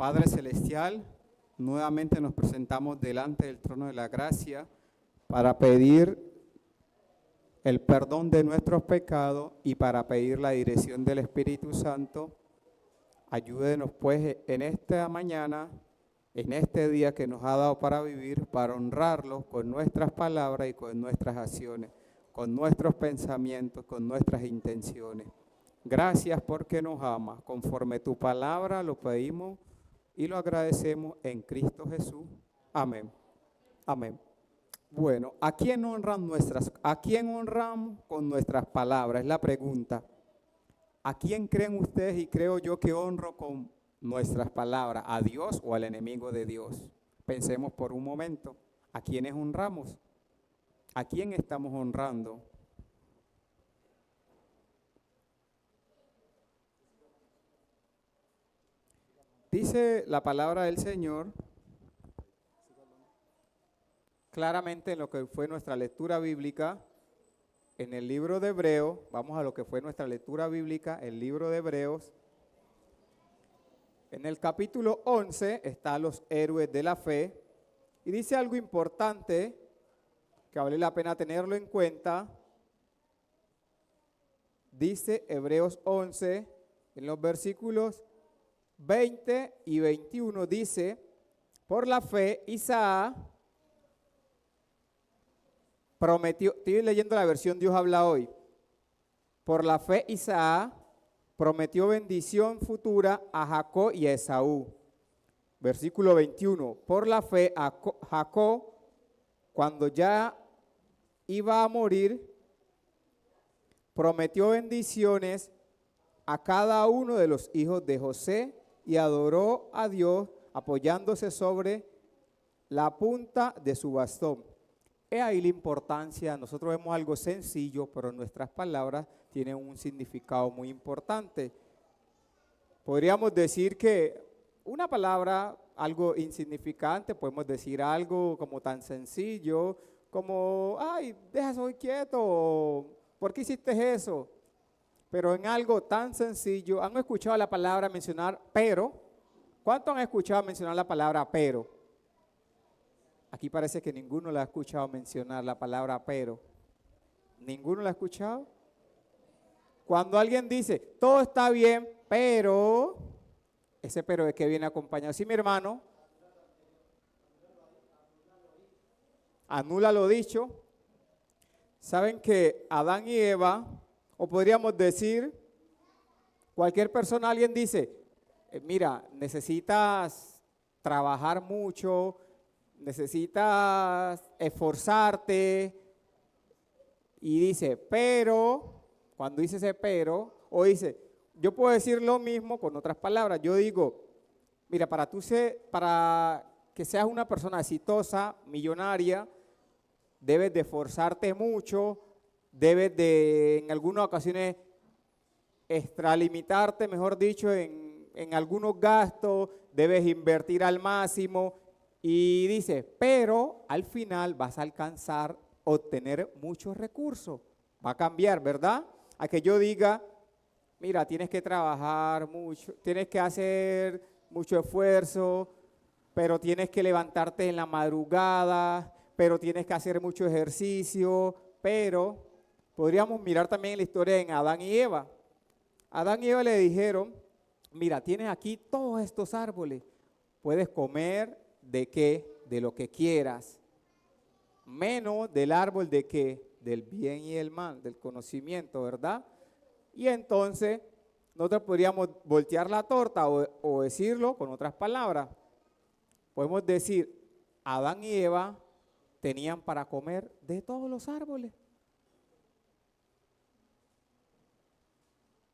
Padre Celestial, nuevamente nos presentamos delante del trono de la gracia para pedir el perdón de nuestros pecados y para pedir la dirección del Espíritu Santo. Ayúdenos pues en esta mañana, en este día que nos ha dado para vivir, para honrarlo con nuestras palabras y con nuestras acciones, con nuestros pensamientos, con nuestras intenciones. Gracias porque nos amas. Conforme tu palabra lo pedimos y lo agradecemos en Cristo Jesús. Amén. Amén. Bueno, ¿a quién honramos con nuestras palabras? Es la pregunta. ¿A quién creen ustedes y creo yo que honro con nuestras palabras? ¿A Dios o al enemigo de Dios? Pensemos por un momento. ¿A quiénes honramos? ¿A quién estamos honrando? Dice la palabra del Señor claramente en lo que fue nuestra lectura bíblica, en el libro de Hebreos. Vamos a lo que fue nuestra lectura bíblica, el libro de Hebreos. En el capítulo 11 están los héroes de la fe y dice algo importante que vale la pena tenerlo en cuenta. Dice Hebreos 11 en los versículos 20 y 21, dice: por la fe Isaac prometió, estoy leyendo la versión Dios habla hoy. Por la fe Isaac prometió bendición futura a Jacob y a Esaú. Versículo 21, por la fe Jacob, cuando ya iba a morir, prometió bendiciones a cada uno de los hijos de José y adoró a Dios apoyándose sobre la punta de su bastón. He ahí la importancia. Nosotros vemos algo sencillo, pero nuestras palabras tienen un significado muy importante. Podríamos decir que una palabra, algo insignificante, podemos decir algo como tan sencillo, como, ay, deja eso quieto, ¿por qué hiciste eso? Pero en algo tan sencillo, ¿han escuchado la palabra mencionar pero? ¿Cuántos han escuchado mencionar la palabra pero? Aquí parece que ninguno la ha escuchado mencionar la palabra pero. ¿Ninguno la ha escuchado? Cuando alguien dice, todo está bien, pero, ese pero es que viene acompañado. Sí, mi hermano, anula lo dicho. Saben que Adán y Eva, o podríamos decir, cualquier persona, alguien dice, mira, necesitas trabajar mucho, necesitas esforzarte, y dice, pero, cuando dice ese pero, o dice, yo puedo decir lo mismo con otras palabras. Yo digo, mira, para que seas una persona exitosa, millonaria, debes de esforzarte mucho, debes de, en algunas ocasiones, extralimitarte, mejor dicho, en algunos gastos, debes invertir al máximo. Y dice, pero al final vas a alcanzar, obtener muchos recursos. Va a cambiar, ¿verdad? A que yo diga, mira, tienes que trabajar mucho, tienes que hacer mucho esfuerzo, pero tienes que levantarte en la madrugada, pero tienes que hacer mucho ejercicio, pero podríamos mirar también la historia en Adán y Eva. Adán y Eva le dijeron, mira, tienes aquí todos estos árboles, puedes comer de qué, de lo que quieras, menos del árbol de qué, del bien y el mal, del conocimiento, ¿verdad? Y entonces nosotros podríamos voltear la torta o decirlo con otras palabras. Podemos decir, Adán y Eva tenían para comer de todos los árboles.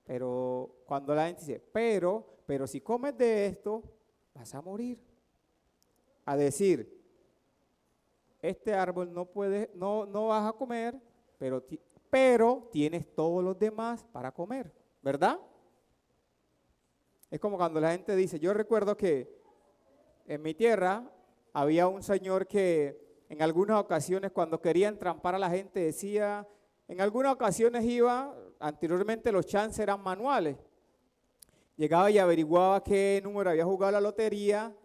Pero cuando la gente dice, pero si comes de esto, vas a morir. A decir, este árbol no vas a comer, pero tienes todos los demás para comer, ¿verdad? Es como cuando la gente dice, yo recuerdo que en mi tierra había un señor que en algunas ocasiones cuando quería entrampar a la gente decía, en algunas ocasiones anteriormente los chances eran manuales, llegaba y averiguaba qué número había jugado la lotería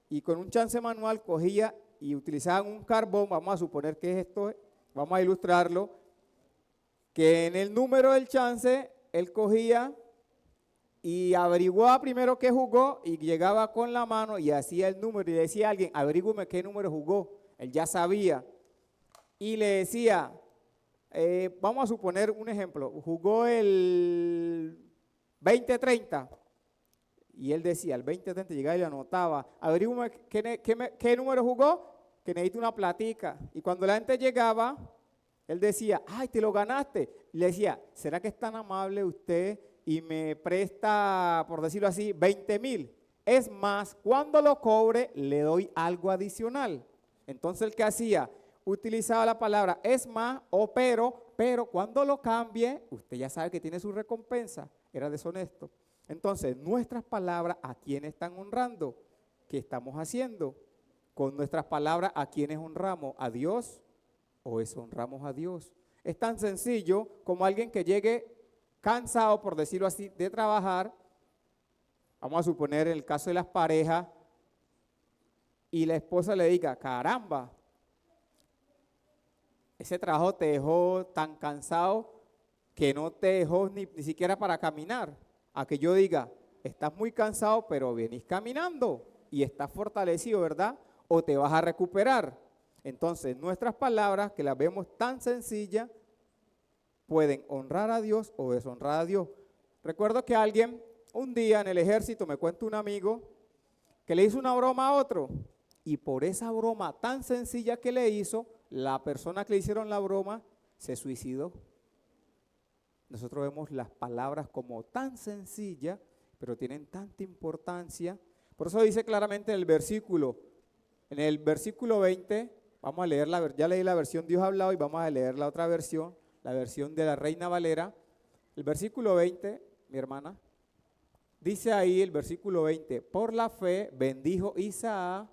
y con un chance manual cogía y utilizaban un carbón, vamos a suponer que es esto, vamos a ilustrarlo, que en el número del chance él cogía y averiguaba primero qué jugó y llegaba con la mano y hacía el número y le decía a alguien, averígüeme qué número jugó. Él ya sabía y le decía, vamos a suponer un ejemplo, jugó el 2030 y él decía, el 2030 llegaba y le anotaba, averígüeme qué número jugó, que necesito una platica. Y cuando la gente llegaba, él decía, ay, te lo ganaste. Y le decía, ¿será que es tan amable usted y me presta, por decirlo así, 20,000? Es más, cuando lo cobre, le doy algo adicional. Entonces, ¿el que hacía? Utilizaba la palabra es más o pero cuando lo cambie, usted ya sabe que tiene su recompensa. Era deshonesto. Entonces, nuestras palabras, ¿a quién están honrando? ¿Qué estamos haciendo? Con nuestras palabras, ¿a quiénes honramos? ¿A Dios o deshonramos a Dios? Es tan sencillo como alguien que llegue cansado, por decirlo así, de trabajar. Vamos a suponer el caso de las parejas y la esposa le diga, caramba, ese trabajo te dejó tan cansado que no te dejó ni siquiera para caminar. A que yo diga, estás muy cansado, pero venís caminando y estás fortalecido, ¿verdad? O te vas a recuperar. Entonces, nuestras palabras, que las vemos tan sencillas, pueden honrar a Dios o deshonrar a Dios. Recuerdo que alguien, un día en el ejército, me cuenta un amigo, que le hizo una broma a otro. Y por esa broma tan sencilla que le hizo, la persona que le hicieron la broma se suicidó. Nosotros vemos las palabras como tan sencillas, pero tienen tanta importancia. Por eso dice claramente en el versículo 20, vamos a leer ya leí la versión Dios ha hablado y vamos a leer la otra versión, la versión de la Reina Valera. El versículo 20, mi hermana, dice ahí el versículo 20, por la fe bendijo Isaac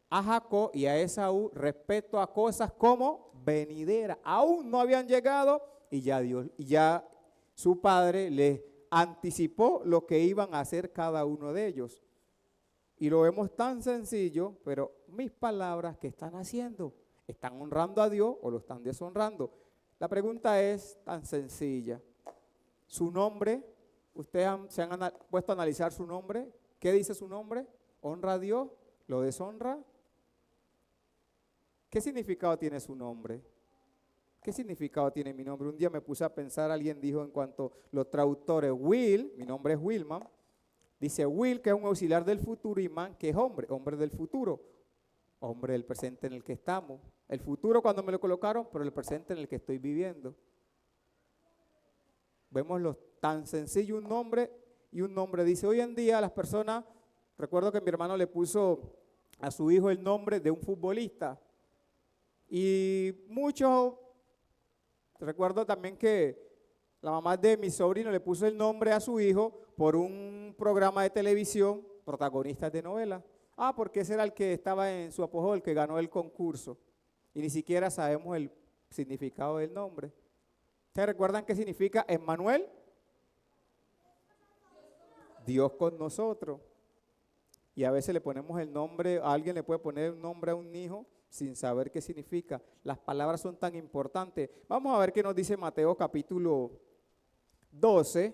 a Jacob y a Esaú respecto a cosas como venideras. Aún no habían llegado y ya su padre les anticipó lo que iban a hacer cada uno de ellos. Y lo vemos tan sencillo, pero mis palabras, ¿qué están haciendo? ¿Están honrando a Dios o lo están deshonrando? La pregunta es tan sencilla. Su nombre, ustedes se han puesto a analizar su nombre. ¿Qué dice su nombre? ¿Honra a Dios? ¿Lo deshonra? ¿Qué significado tiene su nombre? ¿Qué significado tiene mi nombre? Un día me puse a pensar, alguien dijo en cuanto los traductores, Will, mi nombre es Wilman, dice Will, que es un auxiliar del futuro, y man, que es hombre del futuro, hombre del presente en el que estamos. El futuro cuando me lo colocaron, pero el presente en el que estoy viviendo. Vemos lo tan sencillo un nombre y un nombre. Dice, hoy en día las personas, recuerdo que mi hermano le puso a su hijo el nombre de un futbolista. Y muchos, recuerdo también que la mamá de mi sobrino le puso el nombre a su hijo por un programa de televisión, protagonistas de novela. Ah, porque ese era el que estaba en su apogeo, el que ganó el concurso. Y ni siquiera sabemos el significado del nombre. ¿Ustedes recuerdan qué significa Emmanuel? Dios con nosotros. Y a veces le ponemos el nombre, a alguien le puede poner un nombre a un hijo sin saber qué significa. Las palabras son tan importantes. Vamos a ver qué nos dice Mateo capítulo 12.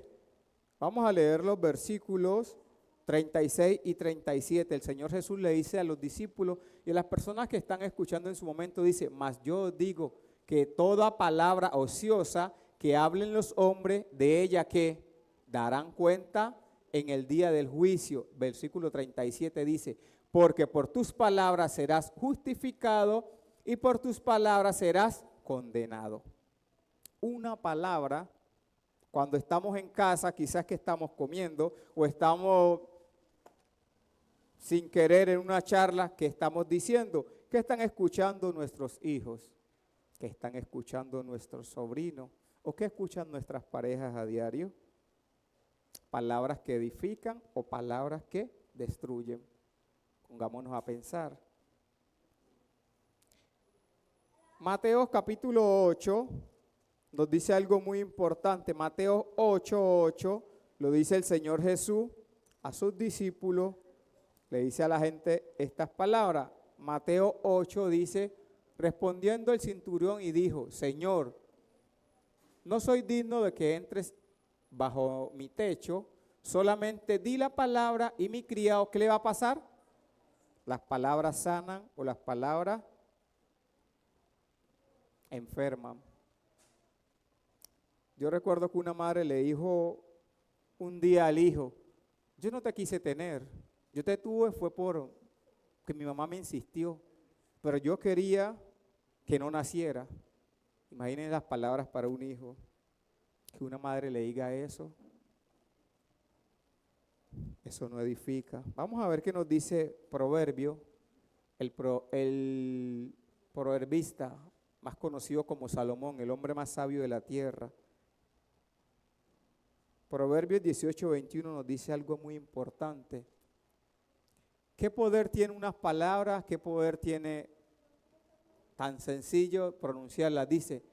Vamos a leer los versículos 36 y 37. El Señor Jesús le dice a los discípulos y a las personas que están escuchando en su momento, dice, mas yo digo que toda palabra ociosa que hablen los hombres, de ella que darán cuenta en el día del juicio. Versículo 37 dice, porque por tus palabras serás justificado y por tus palabras serás condenado. Una palabra, cuando estamos en casa, quizás que estamos comiendo o estamos sin querer en una charla, ¿qué estamos diciendo? ¿Qué están escuchando nuestros hijos? ¿Qué están escuchando nuestros sobrinos? ¿O qué escuchan nuestras parejas a diario? Palabras que edifican o palabras que destruyen. Pongámonos a pensar. Mateo capítulo 8 nos dice algo muy importante. Mateo 8:8 lo dice el Señor Jesús a sus discípulos, le dice a la gente estas palabras. Mateo 8 dice, respondiendo el centurión y dijo, Señor, no soy digno de que entres bajo mi techo, solamente di la palabra y mi criado, ¿qué le va a pasar? Las palabras sanan o las palabras enferman. Yo recuerdo que una madre le dijo un día al hijo, yo no te quise tener, yo te tuve fue por que mi mamá me insistió, pero yo quería que no naciera. Imaginen las palabras para un hijo, que una madre le diga eso. Eso no edifica. Vamos a ver qué nos dice Proverbio, el proverbista más conocido como Salomón, el hombre más sabio de la tierra. Proverbios 18:21 nos dice algo muy importante. ¿Qué poder tiene unas palabras? ¿Qué poder tiene tan sencillo pronunciarlas? Dice,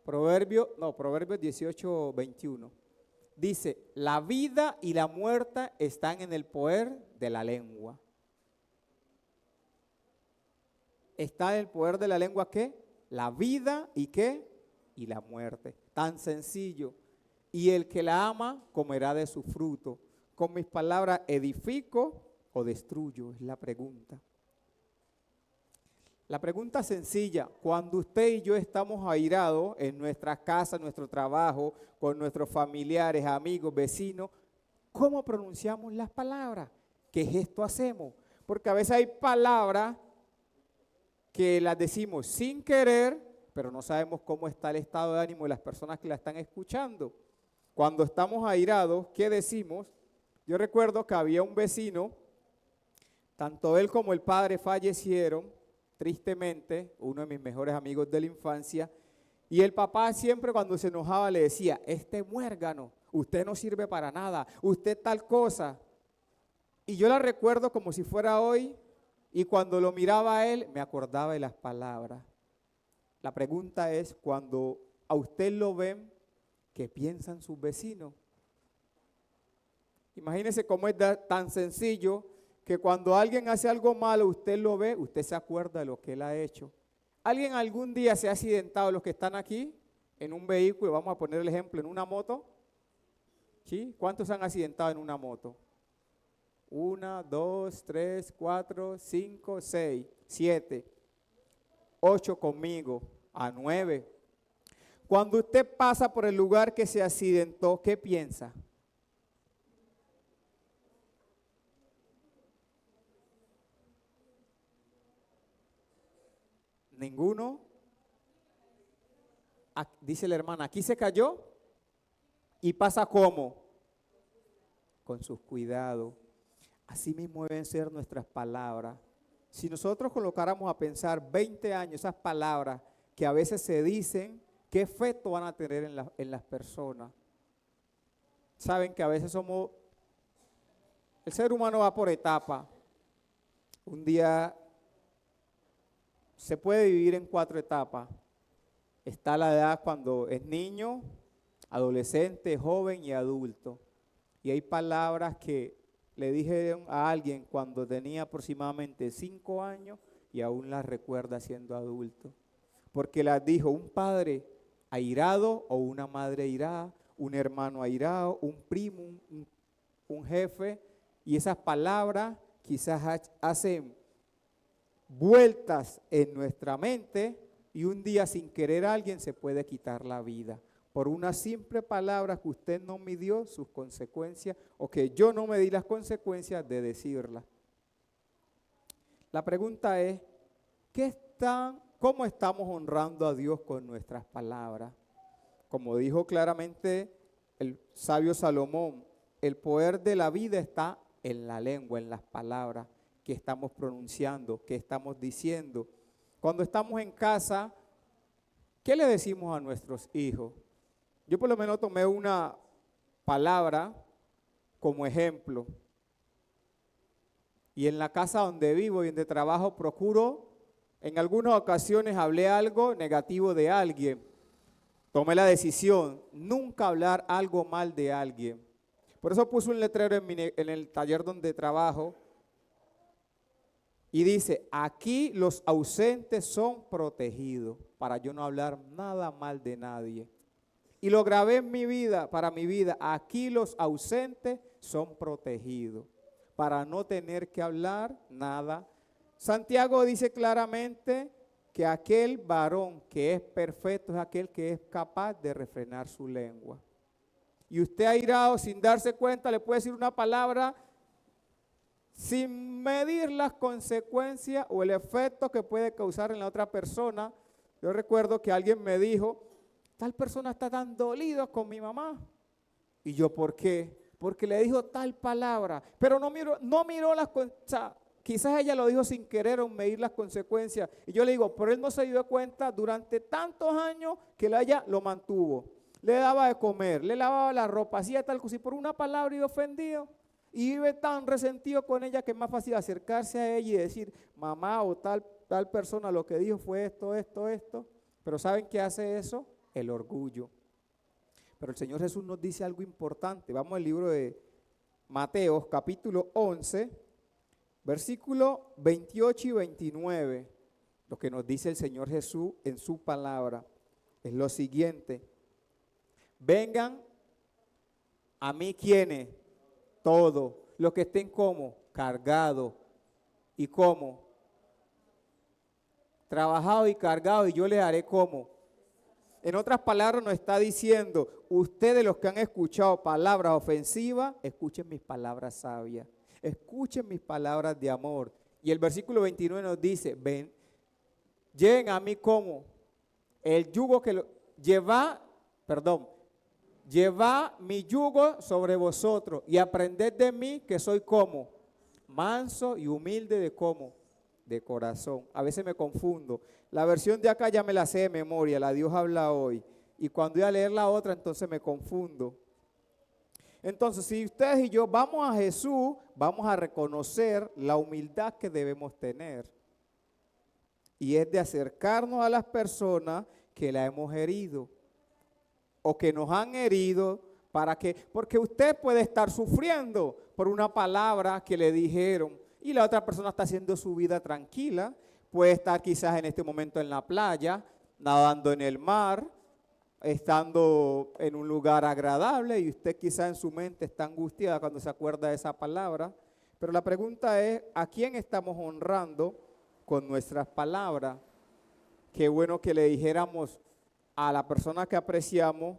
Proverbios 18:21. Dice, la vida y la muerte están en el poder de la lengua. ¿Está en el poder de la lengua qué? La vida y qué? Y la muerte. Tan sencillo. Y el que la ama comerá de su fruto. Con mis palabras edifico o destruyo, es la pregunta. La pregunta sencilla, cuando usted y yo estamos airados en nuestra casa, en nuestro trabajo, con nuestros familiares, amigos, vecinos, ¿cómo pronunciamos las palabras? ¿Qué gesto hacemos? Porque a veces hay palabras que las decimos sin querer, pero no sabemos cómo está el estado de ánimo de las personas que la están escuchando. Cuando estamos airados, ¿qué decimos? Yo recuerdo que había un vecino, tanto él como el padre fallecieron, tristemente, uno de mis mejores amigos de la infancia, y el papá siempre cuando se enojaba le decía, este muérgano, usted no sirve para nada, usted tal cosa. Y yo la recuerdo como si fuera hoy, y cuando lo miraba a él, me acordaba de las palabras. La pregunta es, cuando a usted lo ven, ¿qué piensan sus vecinos? Imagínese cómo es tan sencillo que cuando alguien hace algo malo, usted lo ve, usted se acuerda de lo que él ha hecho. ¿Alguien algún día se ha accidentado, los que están aquí, en un vehículo, vamos a poner el ejemplo, en una moto? ¿Sí? ¿Cuántos se han accidentado en una moto? 1, 2, 3, 4, 5, 6, 7, 8 conmigo, a 9. Cuando usted pasa por el lugar que se accidentó, ¿qué piensa? Ninguno. Dice la hermana, aquí se cayó y pasa ¿cómo? Con sus cuidados. Así mismo deben ser nuestras palabras. Si nosotros colocáramos a pensar 20 años esas palabras que a veces se dicen, ¿qué efecto van a tener en las personas? Saben que a veces el ser humano va por etapa. Un día se puede vivir en 4 etapas. Está la edad cuando es niño, adolescente, joven y adulto. Y hay palabras que le dije a alguien cuando tenía aproximadamente 5 años y aún las recuerda siendo adulto. Porque las dijo un padre airado o una madre airada, un hermano airado, un primo, un jefe. Y esas palabras quizás hacen vueltas en nuestra mente y un día sin querer alguien se puede quitar la vida por una simple palabra que usted no midió sus consecuencias o que yo no me di las consecuencias de decirla. La pregunta es, ¿cómo estamos honrando a Dios con nuestras palabras? Como dijo claramente el sabio Salomón, el poder de la vida está en la lengua, en las palabras que estamos pronunciando, que estamos diciendo. Cuando estamos en casa, ¿qué le decimos a nuestros hijos? Yo por lo menos tomé una palabra como ejemplo. Y en la casa donde vivo y donde trabajo procuro, en algunas ocasiones hablé algo negativo de alguien. Tomé la decisión, nunca hablar algo mal de alguien. Por eso puse un letrero en el taller donde trabajo y dice, aquí los ausentes son protegidos, para yo no hablar nada mal de nadie. Y lo grabé en mi vida, para mi vida, aquí los ausentes son protegidos, para no tener que hablar nada. Santiago dice claramente que aquel varón que es perfecto es aquel que es capaz de refrenar su lengua. Y usted airado, sin darse cuenta, le puede decir una palabra sin medir las consecuencias o el efecto que puede causar en la otra persona. Yo recuerdo que alguien me dijo, tal persona está tan dolido con mi mamá. Y yo, ¿por qué? Porque le dijo tal palabra, pero no miró las consecuencias. Quizás ella lo dijo sin querer o medir las consecuencias. Y yo le digo, pero él no se dio cuenta durante tantos años que ella lo mantuvo. Le daba de comer, le lavaba la ropa, hacía tal cosa y por una palabra y ofendido. Y vive tan resentido con ella que es más fácil acercarse a ella y decir, mamá o tal persona lo que dijo fue esto, esto, esto. Pero ¿saben qué hace eso? El orgullo. Pero el Señor Jesús nos dice algo importante. Vamos al libro de Mateo, capítulo 11, versículo 28 y 29. Lo que nos dice el Señor Jesús en su palabra es lo siguiente. Vengan a mí quienes, todos, los que estén como cargados y como trabajados y cargados y yo les haré como. En otras palabras nos está diciendo, ustedes los que han escuchado palabras ofensivas, escuchen mis palabras sabias, escuchen mis palabras de amor. Y el versículo 29 nos dice, ven, lleguen a mí como el yugo que lleva mi yugo sobre vosotros y aprended de mí que soy como manso y humilde de corazón. A veces me confundo. La versión de acá ya me la sé de memoria, la Dios habla hoy. Y cuando voy a leer la otra, entonces me confundo. Entonces, si ustedes y yo vamos a Jesús, vamos a reconocer la humildad que debemos tener. Y es de acercarnos a las personas que la hemos herido o que nos han herido, porque usted puede estar sufriendo por una palabra que le dijeron y la otra persona está haciendo su vida tranquila, puede estar quizás en este momento en la playa, nadando en el mar, estando en un lugar agradable y usted quizás en su mente está angustiada cuando se acuerda de esa palabra, pero la pregunta es, ¿a quién estamos honrando con nuestras palabras? Qué bueno que le dijéramos a la persona que apreciamos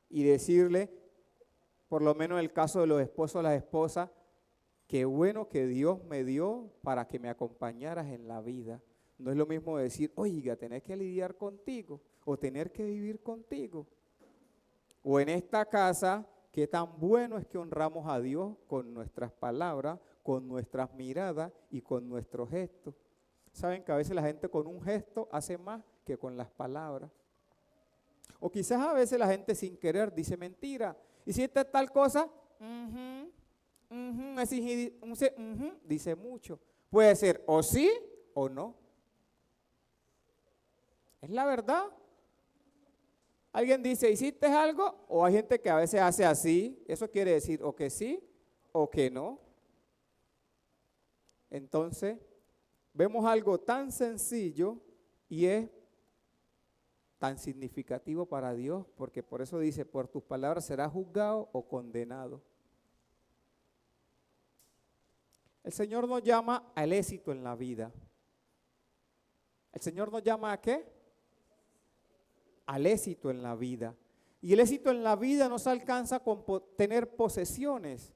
y decirle, por lo menos en el caso de los esposos o las esposas, qué bueno que Dios me dio para que me acompañaras en la vida. No es lo mismo decir, oiga, tener que lidiar contigo o tener que vivir contigo. O en esta casa, qué tan bueno es que honramos a Dios con nuestras palabras, con nuestras miradas y con nuestros gestos. Saben que a veces la gente con un gesto hace más que con las palabras. O quizás a veces la gente sin querer dice mentira. ¿Hiciste tal cosa? Dice mucho. Puede ser o sí o no. Es la verdad. Alguien dice, ¿hiciste algo? O hay gente que a veces hace así. Eso quiere decir o que sí o que no. Entonces, vemos algo tan sencillo y es tan significativo para Dios, porque por eso dice, por tus palabras serás juzgado o condenado. El Señor nos llama al éxito en la vida. ¿El Señor nos llama a qué? Al éxito en la vida. Y el éxito en la vida no se alcanza con tener posesiones.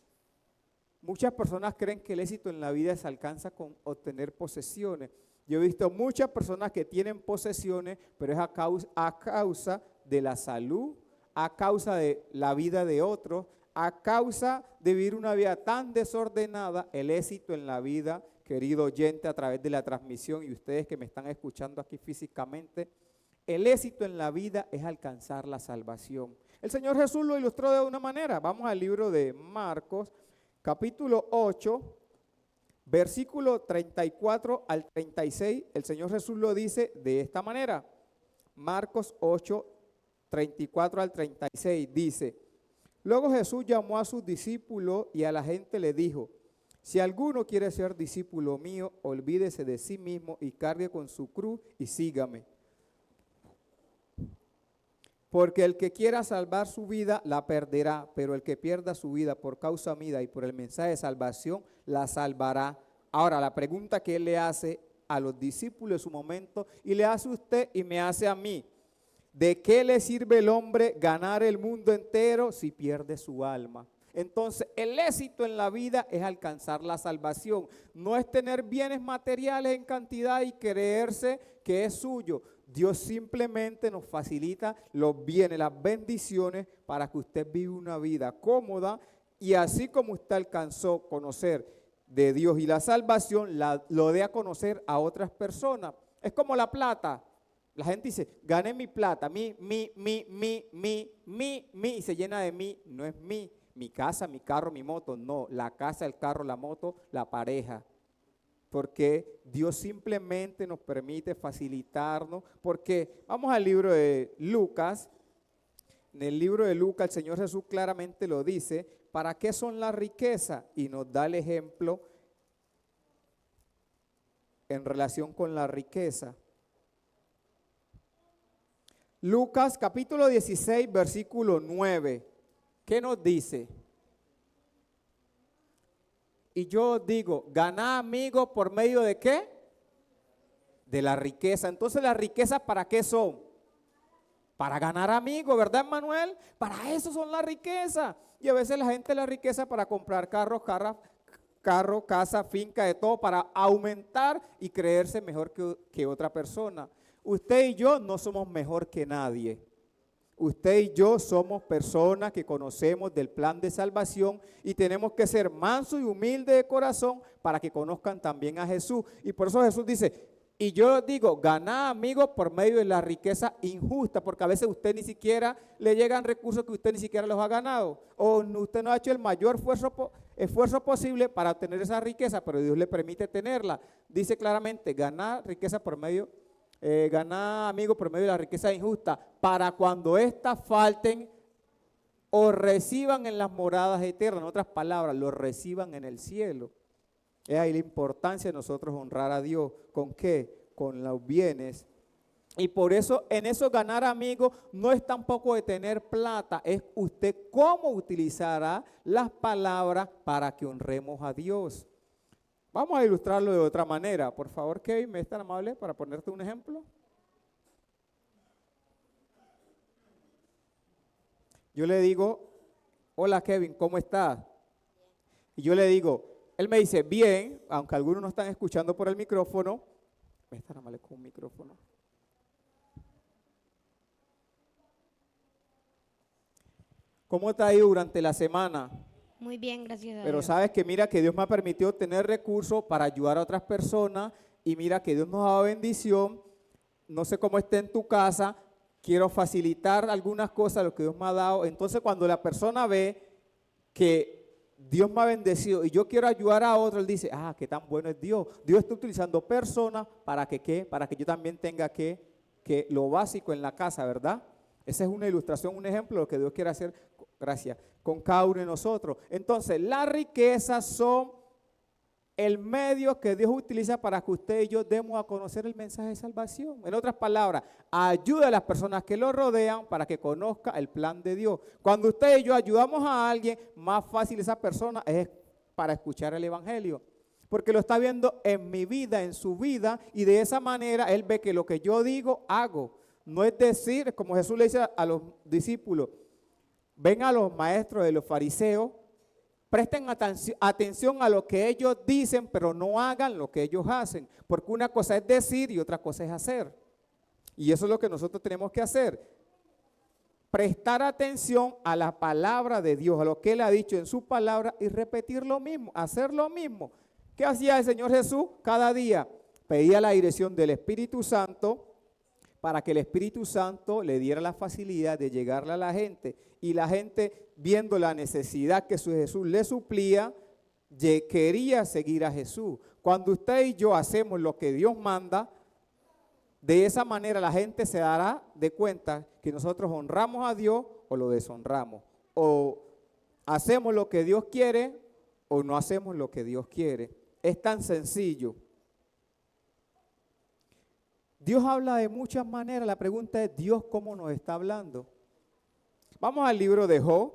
Muchas personas creen que el éxito en la vida se alcanza con obtener posesiones. Yo he visto muchas personas que tienen posesiones, pero es a causa de la salud, a causa de la vida de otros, a causa de vivir una vida tan desordenada. El éxito en la vida, querido oyente, a través de la transmisión y ustedes que me están escuchando aquí físicamente, el éxito en la vida es alcanzar la salvación. El Señor Jesús lo ilustró de una manera. Vamos al libro de Marcos, capítulo 8, versículo 34 al 36, el Señor Jesús lo dice de esta manera. Marcos 8, 34 al 36 dice, Luego Jesús llamó a sus discípulos y a la gente le dijo: si alguno quiere ser discípulo mío, olvídese de sí mismo y cargue con su cruz y sígame. Porque el que quiera salvar su vida la perderá, pero el que pierda su vida por causa mía y por el mensaje de salvación la salvará. Ahora, la pregunta que él le hace a los discípulos en su momento, y le hace a usted y me hace a mí: ¿de qué le sirve el hombre ganar el mundo entero si pierde su alma? Entonces, el éxito en la vida es alcanzar la salvación. No es tener bienes materiales en cantidad y creerse que es suyo. Dios simplemente nos facilita los bienes, las bendiciones para que usted viva una vida cómoda, y así como usted alcanzó conocer de Dios y la salvación, lo dé a conocer a otras personas. Es como la plata. La gente dice: gané mi plata, mi, y se llena de mí. No es mi casa, mi carro, mi moto. No, la casa, el carro, la moto, la pareja. Porque Dios simplemente nos permite facilitarnos. Porque vamos al libro de Lucas. En el libro de Lucas el Señor Jesús claramente lo dice: ¿para qué son las riquezas? Y nos da el ejemplo en relación con la riqueza. Lucas capítulo 16, versículo 9. ¿Qué nos dice? Y yo digo, ganar amigos por medio de ¿qué? De la riqueza. Entonces, ¿las riquezas para qué son? Para ganar amigos, ¿verdad, Manuel? Para eso son las riquezas. Y a veces la gente la riqueza para comprar carro, casa, finca, de todo, para aumentar y creerse mejor que otra persona. Usted y yo no somos mejor que nadie. Usted y yo somos personas que conocemos del plan de salvación y tenemos que ser mansos y humildes de corazón para que conozcan también a Jesús. Y por eso Jesús dice: y yo digo, ganar amigos por medio de la riqueza injusta, porque a veces usted ni siquiera le llegan recursos que usted ni siquiera los ha ganado, o usted no ha hecho el mayor esfuerzo posible para obtener esa riqueza, pero Dios le permite tenerla. Dice claramente: ganar riqueza por medio ganar amigos por medio de la riqueza injusta, para cuando éstas falten o reciban en las moradas eternas. En otras palabras, los reciban en el cielo. Es ahí la importancia de nosotros honrar a Dios. ¿Con qué? Con los bienes. Y por eso, en eso ganar amigos no es tampoco de tener plata, es usted cómo utilizará las palabras para que honremos a Dios. Vamos a ilustrarlo de otra manera. Por favor, Kevin, ¿me es tan amable para ponerte un ejemplo? Yo le digo: hola Kevin, ¿cómo estás? Y yo le digo, él me dice, bien, aunque algunos no están escuchando por el micrófono. ¿Me es tan amable con un micrófono? ¿Cómo te ha ido durante la semana? Muy bien, gracias a Pero Dios. sabes que mira que Dios me ha permitido tener recursos para ayudar a otras personas, y mira que Dios nos ha dado bendición. No sé cómo esté en tu casa, quiero facilitar algunas cosas, lo que Dios me ha dado. Entonces, cuando la persona ve que Dios me ha bendecido y yo quiero ayudar a otro, él dice: ah, qué tan bueno es Dios. Dios está utilizando personas para que ¿qué? Para que yo también tenga que lo básico en la casa, ¿verdad? Esa es una ilustración, un ejemplo de lo que Dios quiere hacer. Gracias. Con cada uno de nosotros. Entonces, las riquezas son el medio que Dios utiliza para que usted y yo demos a conocer el mensaje de salvación. En otras palabras, ayuda a las personas que lo rodean para que conozca el plan de Dios. Cuando usted y yo ayudamos a alguien, más fácil esa persona es para escuchar el evangelio, porque lo está viendo en mi vida, en su vida, y de esa manera él ve que lo que yo digo, hago. No es decir, como Jesús le dice a los discípulos: ven a los maestros de los fariseos, presten atención a lo que ellos dicen, pero no hagan lo que ellos hacen, porque una cosa es decir y otra cosa es hacer. Y eso es lo que nosotros tenemos que hacer: prestar atención a la palabra de Dios, a lo que Él ha dicho en su palabra, y repetir lo mismo, hacer lo mismo. ¿Qué hacía el Señor Jesús? Cada día pedía la dirección del Espíritu Santo, para que el Espíritu Santo le diera la facilidad de llegarle a la gente. Y la gente, viendo la necesidad que Jesús le suplía, quería seguir a Jesús. Cuando usted y yo hacemos lo que Dios manda, de esa manera la gente se dará de cuenta que nosotros honramos a Dios o lo deshonramos, o ¿Hacemos lo que Dios quiere o no hacemos lo que Dios quiere? Es tan sencillo. Dios habla de muchas maneras. La pregunta es, ¿Dios cómo nos está hablando? Vamos al libro de Job,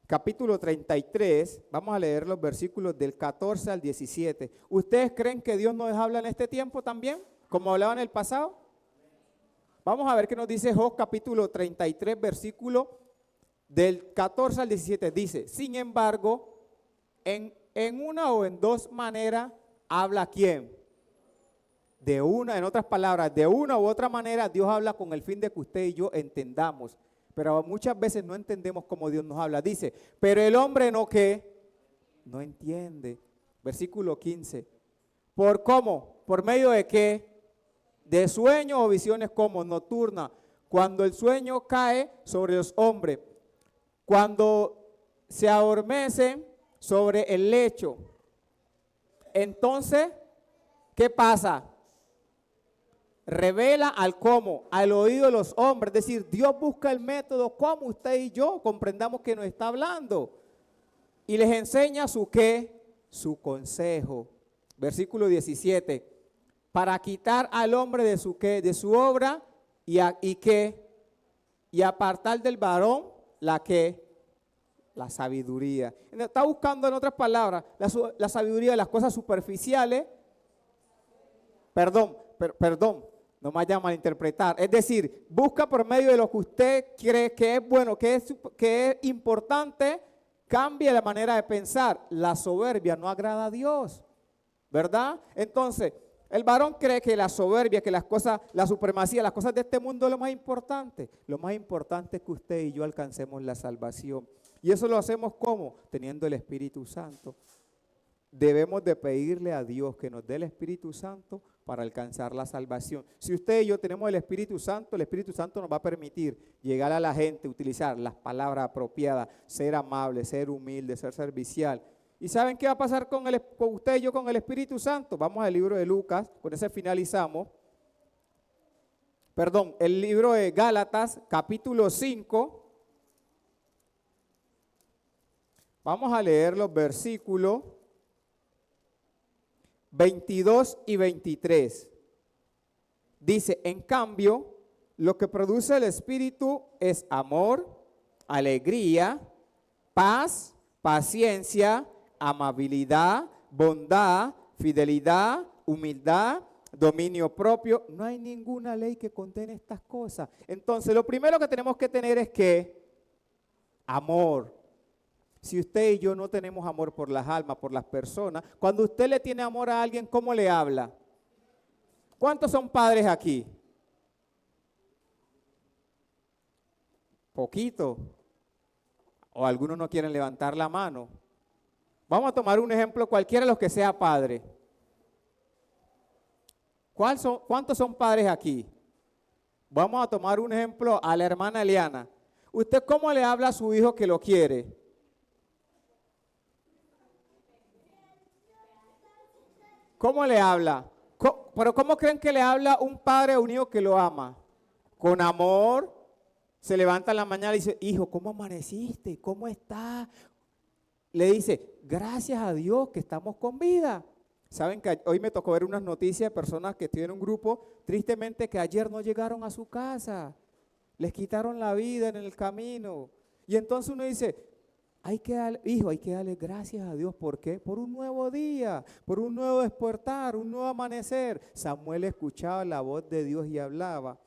capítulo 33. Vamos a leer los versículos del 14 al 17. ¿Ustedes creen que Dios nos habla en este tiempo también, como hablaba en el pasado? Vamos a ver qué nos dice Job, capítulo 33, versículo del 14 al 17. Dice, sin embargo, en una o en dos maneras habla ¿quién? De una, en otras palabras, de una u otra manera Dios habla con el fin de que usted y yo entendamos. Pero muchas veces no entendemos cómo Dios nos habla. Dice, pero el hombre no no entiende. Versículo 15. ¿Por cómo? ¿Por medio de qué? De sueños o visiones como nocturnas. Cuando el sueño cae sobre los hombres. Cuando se adormecen sobre el lecho. Entonces, ¿qué pasa? Revela al cómo, al oído de los hombres. Es decir, Dios busca el método cómo usted y yo comprendamos que nos está hablando. Y les enseña su qué, su consejo. Versículo 17. Para quitar al hombre de su qué, de su obra y apartar del varón la qué, la sabiduría. Está buscando en otras palabras la sabiduría de las cosas superficiales. Perdón. No me vaya a malinterpretar. Es decir, busca por medio de lo que usted cree que es bueno, que es importante, cambie la manera de pensar. La soberbia no agrada a Dios, ¿verdad? Entonces, el varón cree que la soberbia, que las cosas, la supremacía, las cosas de este mundo es lo más importante. Lo más importante es que usted y yo alcancemos la salvación. Y eso lo hacemos ¿cómo? Teniendo el Espíritu Santo. Debemos de pedirle a Dios que nos dé el Espíritu Santo para alcanzar la salvación. Si usted y yo tenemos el Espíritu Santo nos va a permitir llegar a la gente, utilizar las palabras apropiadas, ser amable, ser humilde, ser servicial. ¿Y saben qué va a pasar con usted y yo con el Espíritu Santo? Vamos al libro de Lucas, con ese finalizamos. El libro de Gálatas, capítulo 5. Vamos a leer los versículos 22 y 23. Dice, en cambio, lo que produce el Espíritu es amor, alegría, paz, paciencia, amabilidad, bondad, fidelidad, humildad, dominio propio. No hay ninguna ley que condene estas cosas. Entonces, lo primero que tenemos que tener es que amor. Si usted y yo no tenemos amor por las almas, por las personas, cuando usted le tiene amor a alguien, ¿cómo le habla? ¿Cuántos son padres aquí? Poquito. O algunos no quieren levantar la mano. Vamos a tomar un ejemplo, cualquiera de los que sea padre. ¿Cuántos son padres aquí? Vamos a tomar un ejemplo a la hermana Eliana. ¿Usted cómo le habla a su hijo que lo quiere? ¿Cómo le habla? ¿Pero cómo creen que le habla un padre a un hijo que lo ama? Con amor. Se levanta en la mañana y dice, hijo, ¿cómo amaneciste? ¿Cómo estás? Le dice, gracias a Dios que estamos con vida. Saben que hoy me tocó ver unas noticias de personas que tienen un grupo, tristemente que ayer no llegaron a su casa. Les quitaron la vida en el camino. Y entonces uno dice, hay que darle gracias a Dios. ¿Por qué? Por un nuevo día, por un nuevo despertar, un nuevo amanecer. Samuel escuchaba la voz de Dios y hablaba.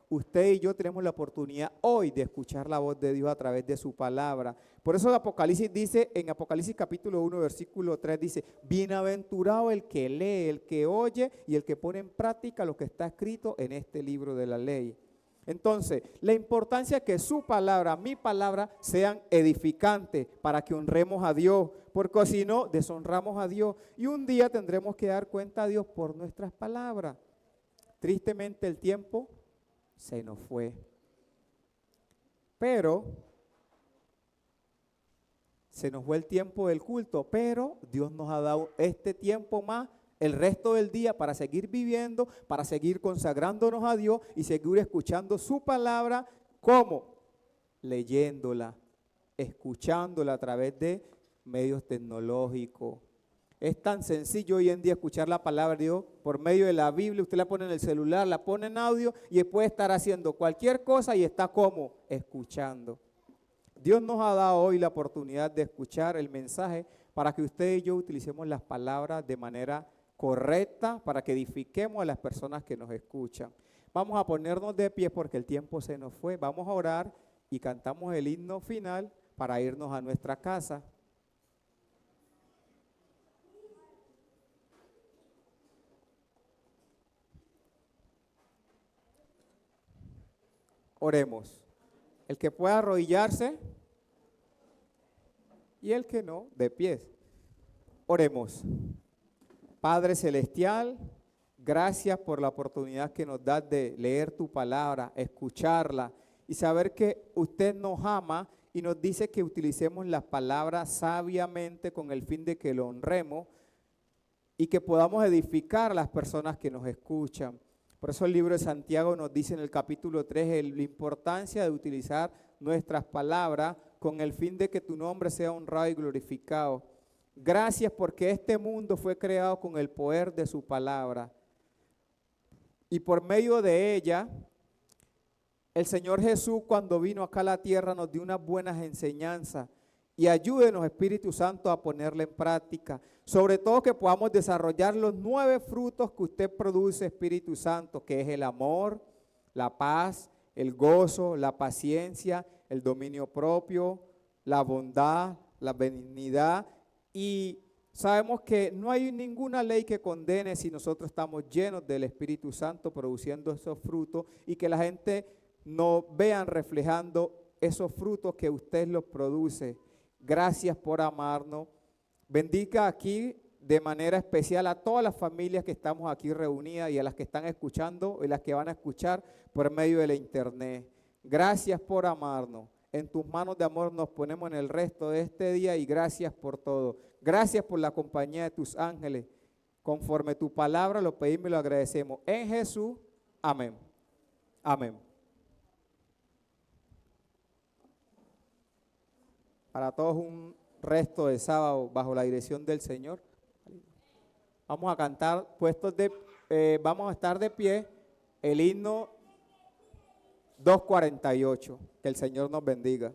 Usted y yo tenemos la oportunidad hoy de escuchar la voz de Dios a través de su palabra. Por eso Apocalipsis dice, en Apocalipsis capítulo 1, versículo 3 dice, bienaventurado el que lee, el que oye y el que pone en práctica lo que está escrito en este libro de la ley. Entonces, la importancia es que su palabra, mi palabra, sean edificantes para que honremos a Dios, porque si no, deshonramos a Dios. Y un día tendremos que dar cuenta a Dios por nuestras palabras. Tristemente el tiempo se nos fue. Pero, se nos fue el tiempo del culto, pero Dios nos ha dado este tiempo más, el resto del día para seguir viviendo, para seguir consagrándonos a Dios y seguir escuchando su palabra. ¿Cómo? Leyéndola, escuchándola a través de medios tecnológicos. Es tan sencillo hoy en día escuchar la palabra de Dios por medio de la Biblia. Usted la pone en el celular, la pone en audio y puede estar haciendo cualquier cosa y está como escuchando. Dios nos ha dado hoy la oportunidad de escuchar el mensaje para que usted y yo utilicemos las palabras de manera correcta para que edifiquemos a las personas que nos escuchan. Vamos a ponernos de pie porque el tiempo se nos fue. Vamos a orar y cantamos el himno final para irnos a nuestra casa. Oremos. El que pueda arrodillarse y el que no, de pies. Oremos. Padre Celestial, gracias por la oportunidad que nos das de leer tu palabra, escucharla y saber que usted nos ama y nos dice que utilicemos las palabras sabiamente con el fin de que lo honremos y que podamos edificar a las personas que nos escuchan. Por eso el libro de Santiago nos dice en el capítulo 3 la importancia de utilizar nuestras palabras con el fin de que tu nombre sea honrado y glorificado. Gracias porque este mundo fue creado con el poder de su palabra. Y por medio de ella, el Señor Jesús cuando vino acá a la tierra nos dio unas buenas enseñanzas. Y ayúdenos, Espíritu Santo, a ponerla en práctica. Sobre todo que podamos desarrollar los 9 frutos que usted produce, Espíritu Santo, que es el amor, la paz, el gozo, la paciencia, el dominio propio, la bondad, la benignidad. Y sabemos que no hay ninguna ley que condene si nosotros estamos llenos del Espíritu Santo produciendo esos frutos y que la gente nos vean reflejando esos frutos que usted los produce. Gracias por amarnos. Bendiga aquí de manera especial a todas las familias que estamos aquí reunidas y a las que están escuchando y las que van a escuchar por medio de la internet. Gracias por amarnos. En tus manos de amor nos ponemos en el resto de este día y gracias por todo. Gracias por la compañía de tus ángeles. Conforme tu palabra lo pedimos y lo agradecemos. En Jesús, amén. Amén. Para todos un resto de sábado bajo la dirección del Señor. Vamos a cantar vamos a estar de pie el himno 248. Que el Señor nos bendiga.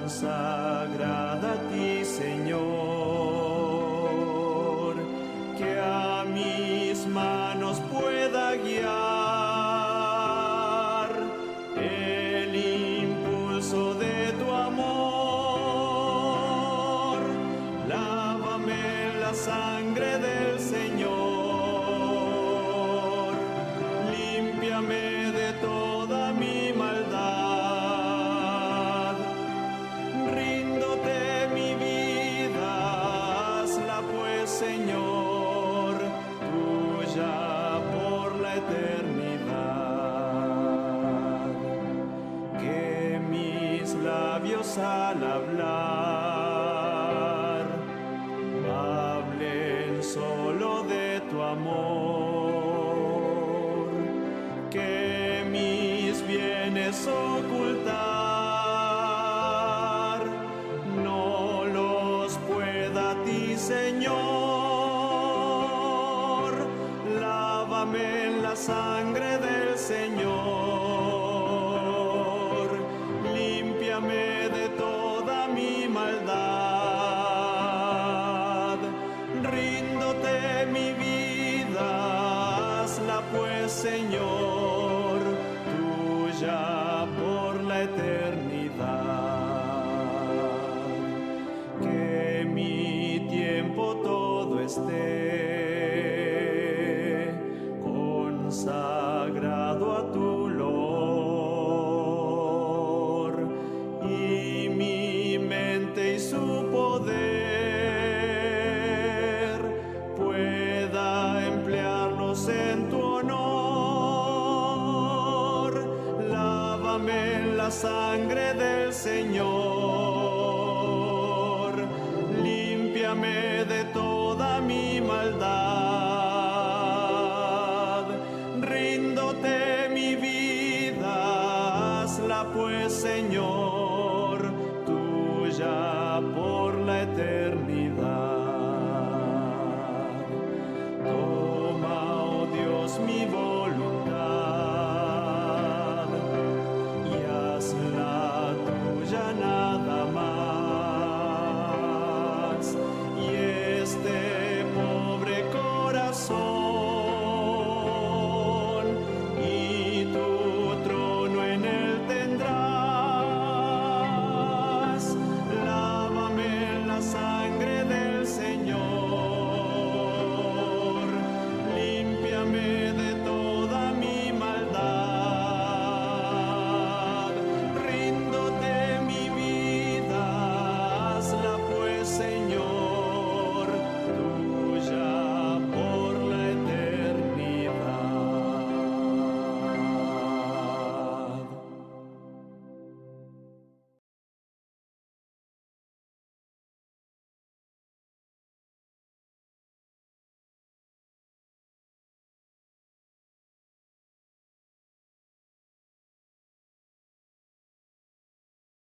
Consagrada a ti, Señor, que a mis manos pueda guiar el impulso de tu amor. Lávame en la sangre del Señor, límpiame de toda mi maldad. Señor, tuya por la eternidad, que mis labios al hablar hablen solo de tu amor, que mis bienes ocultar no los pueda a ti, Señor. En la sangre del Señor, límpiame de toda mi maldad. Ríndote mi vida, hazla pues, Señor, tuya por la eternidad. Que mi tiempo todo esté consagrado a tu olor, y mi mente y su poder la sangre del Señor, límpiame de toda mi maldad. Ríndote mi vida, hazla pues, Señor, tuya por la eternidad.